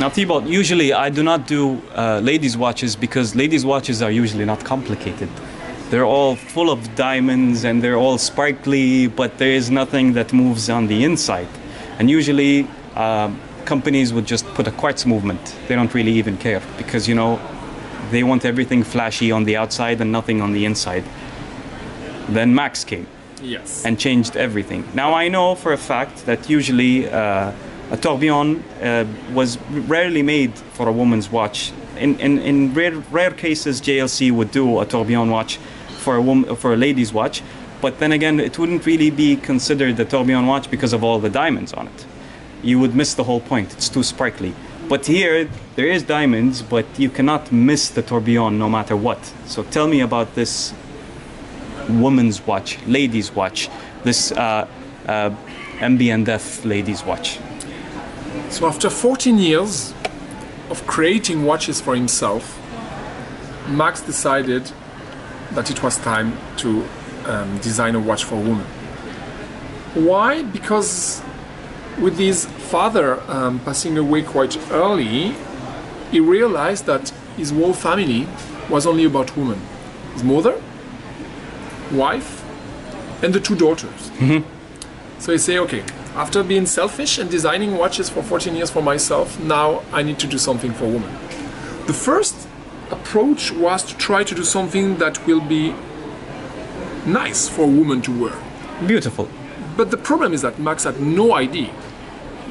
Now, Thibault, usually I do not do ladies' watches because ladies' watches are usually not complicated. They're all full of diamonds and they're all sparkly, but there is nothing that moves on the inside. And usually companies would just put a quartz movement. They don't really even care because, you know, they want everything flashy on the outside and nothing on the inside. Then Max came. Yes. And changed everything. Now I know for a fact that usually a tourbillon was rarely made for a woman's watch. In rare cases, JLC would do a tourbillon watch for a lady's watch, but then again, it wouldn't really be considered a tourbillon watch because of all the diamonds on it. You would miss the whole point. It's too sparkly. But here, there is diamonds, but you cannot miss the tourbillon no matter what. So tell me about this woman's watch, ladies' watch, this MB&F ladies' watch. So after 14 years of creating watches for himself, Max decided that it was time to design a watch for a woman. Why? Because with his father passing away quite early, he realized that his whole family was only about women. His mother, wife, and the 2 daughters. Mm-hmm. So he said, okay, after being selfish and designing watches for 14 years for myself, now I need to do something for women. The first approach was to try to do something that will be nice for a woman to wear. Beautiful. But the problem is that Max had no idea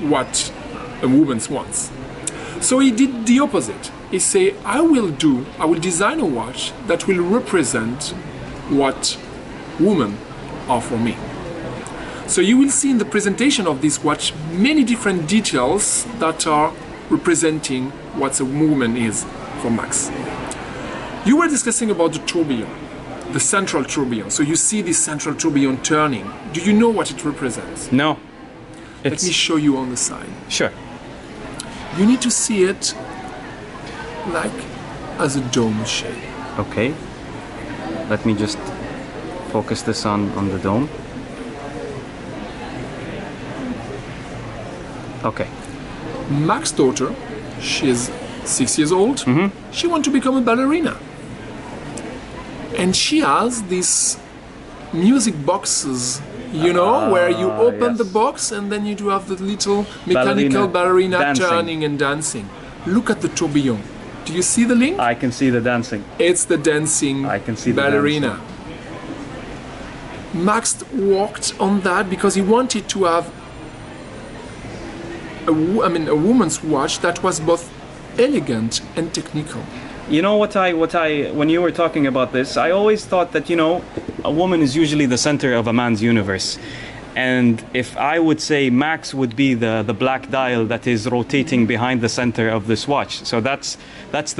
what a woman wants. So he did the opposite. He said, I will design a watch that will represent what women are for me. So you will see in the presentation of this watch many different details that are representing what a woman is for Max. You were discussing about the tourbillon, the central tourbillon. So you see this central tourbillon turning. Do you know what it represents? No. Let me show you on the side. Sure. You need to see it like as a dome shape. Okay. Let me just focus this on the dome. Okay. Max's daughter, she's 6 years old. Mm-hmm. She wants to become a ballerina. And she has these music boxes, you know, where you open the box and then you do have the little mechanical ballerina turning and dancing. Look at the tourbillon. Do you see the link? I can see the dancing. It's the dancing ballerina. Max worked on that because he wanted to have a woman's watch that was both elegant and technical. You know when you were talking about this, I always thought that, you know, a woman is usually the center of a man's universe. And if I would say Max would be the black dial that is rotating behind the center of this watch. So that's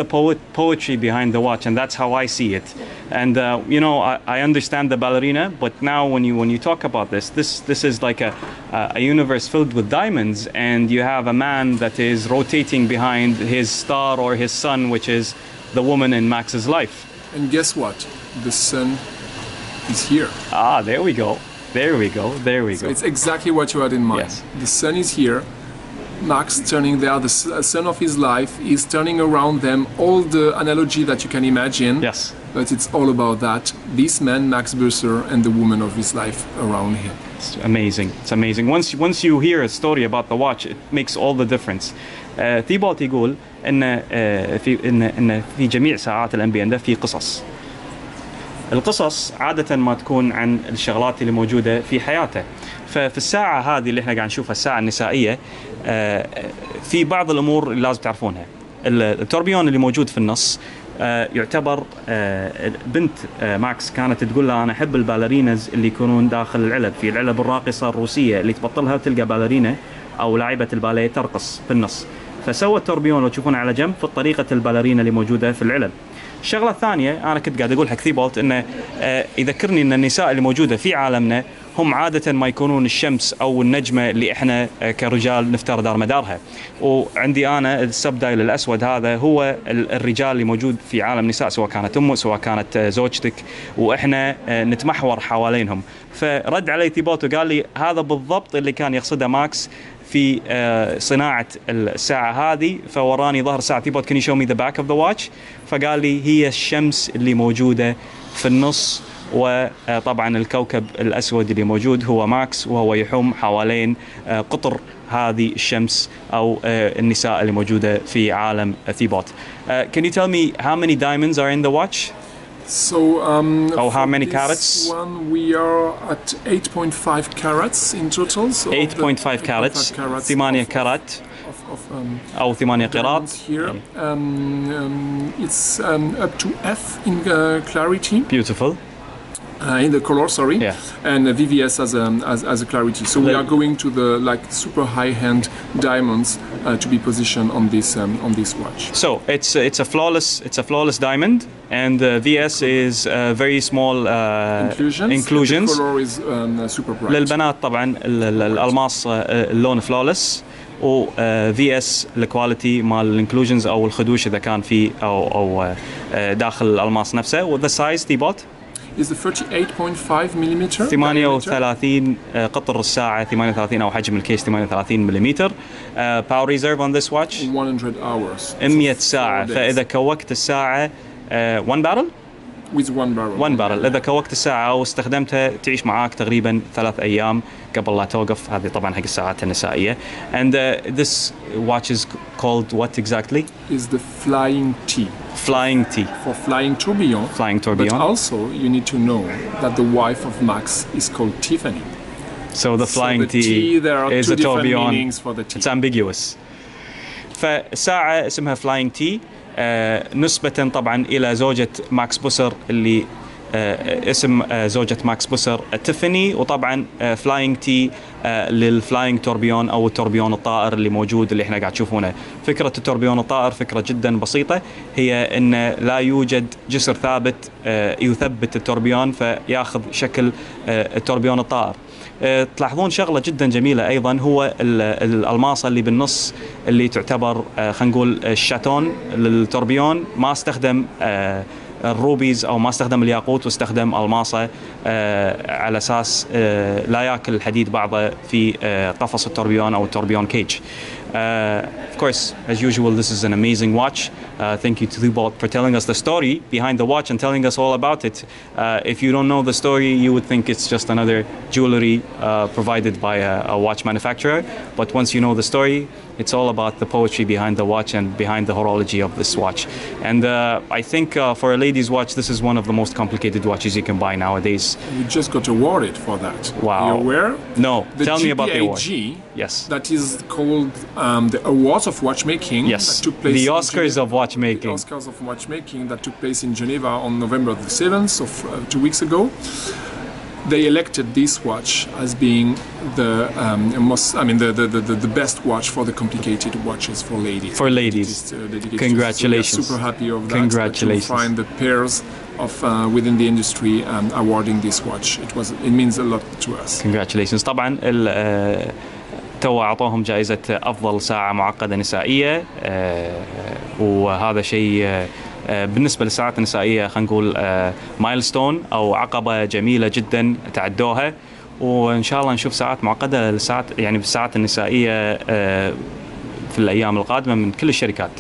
the poetry behind the watch, and that's how I see it. And you know, I understand the ballerina, but now when you talk about this is like a universe filled with diamonds, and you have a man that is rotating behind his star or his sun, which is the woman in Max's life. And guess what? The sun is here. Ah, there we go. There we go. There we go. So it's exactly what you had in mind. Yes. The sun is here. Max turning there, the sun of his life is turning around them, all the analogy that you can imagine. Yes. But it's all about that. This man, Max Busser, and the woman of his life around him. It's amazing. It's amazing. Once you hear a story about the watch, it makes all the difference. ثيبالت يقول إن في جميع ساعات MB&F في قصص. القصص عادة ما تكون عن الشغلات اللي موجودة في حياته. ففي الساعة هذه اللي احنا قاعد نشوفها، الساعة النسائية، في بعض الأمور اللي لازم تعرفونها. التوربيون اللي موجود في النص يعتبر بنت ماكس كانت تقول له أنا أحب البالرينز اللي يكونون داخل العلب، في العلب الراقصة الروسية اللي تبطلها تلقى بالرينة أو لاعبة الباليه ترقص في النص. فسوى التوربيون لو تشوفون على جنب في طريقة البالرينة اللي موجودة في العلب. الشغلة الثانية أنا كنت قاعد أقول حق ثيبالت إنه يذكرني إن النساء اللي موجودة في عالمنا هم عادة ما يكونون الشمس أو النجمة اللي إحنا كرجال نفترض دار مدارها. وعندي أنا السب دايل الأسود هذا هو الرجال اللي موجود في عالم النساء، سواء كانت أمه سواء كانت زوجتك، وإحنا نتمحور حوالينهم. فرد علي ثيبالت وقال لي هذا بالضبط اللي كان يقصده ماكس في صناعة الساعة هذه، فوراني ظهر ساعة تيبوت can you show me the back of the watch، فقال لي هي الشمس اللي موجودة في النص، وطبعا الكوكب الأسود اللي موجود هو ماكس، وهو يحوم حوالين قطر هذه الشمس أو النساء اللي موجودة في عالم تيبوت. Can you tell me how many diamonds are in the watch? So, or how many this carats? one we are at 8.5 carats in total. So 8.5 carats. 8 كارات أو 8 قيراط. Here, it's up to F in clarity. Beautiful. In the color, sorry, Yeah. and VVS as a clarity. So we are going to the like super high-end diamonds to be positioned on this watch. So it's a flawless diamond, and VS is very small inclusions. The color is super bright. للبنات طبعا الألماس اللون flawless، و VS الكواليتي مال الانكلوجنز او الخدوش اذا كان في او داخل الألماس نفسه. و the size تيبوت is the 38.5 millimeter. 38 قطر الساعة 38 أو حجم الكيس 38 ملم. Power reserve on this watch 100 hours. 100 ساعة. فإذا كوكت الساعة one barrel with one barrel. إذا كوكت الساعة واستخدمتها تعيش معاك تقريبا 3 أيام قبل لا توقف. هذه طبعا حق الساعات النسائية. And this watch is called what exactly? Is the Flying T. Flying T. For flying tourbillon. Flying tourbillon. But also you need to know that the wife of Max is called Tiffany. So the Flying T there are is two a different tourbillon. meanings for the T. It's ambiguous. فساعة اسمها Flying T نسبة طبعا إلى زوجة ماكس بوسر اللي اسم زوجة ماكس بوسر تيفاني، وطبعا فلاينج تي للفلاينج توربيون او التوربيون الطائر اللي موجود اللي احنا قاعد تشوفونه. فكرة التوربيون الطائر فكرة جدا بسيطة، هي ان لا يوجد جسر ثابت يثبت التوربيون فياخذ شكل التوربيون الطائر. تلاحظون شغلة جدا جميلة أيضا، هو الألماصة اللي بالنص اللي تعتبر خلينا نقول الشاتون للتوربيون، ما استخدم الروبيز أو ما استخدم الياقوت، واستخدم ألماصة على أساس لا يأكل الحديد بعضه في قفص التوربيون أو التوربيون كيج. Of course, as usual, this is an amazing watch. Thank you to Thibault for telling us the story behind the watch and telling us all about it. If you don't know the story, you would think it's just another jewelry provided by a watch manufacturer. But once you know the story, it's all about the poetry behind the watch and behind the horology of this watch. And I think for a lady's watch, this is one of the most complicated watches you can buy nowadays. You just got awarded for that. Wow. You're aware? No. Tell me about the award. Yes. That is called the Awards of Watchmaking. Yes. That took place the Oscars of watchmaking. The Oscars of Watchmaking that took place in Geneva on November the 7th of 2 weeks ago. They elected this watch as being the best watch for the complicated watches for ladies. For ladies. Congratulations. So we are super happy of that. Congratulations. To find the pairs of within the industry awarding this watch. It means a lot to us. Congratulations. طبعا تو أعطوهم جائزة أفضل ساعة معقدة نسائية، وهذا شيء بالنسبة للساعات النسائية خلينا نقول مايلستون أو عقبة جميلة جدا تعدوها، وإن شاء الله نشوف ساعات معقدة للساعات يعني بالساعات النسائية في الأيام القادمة من كل الشركات.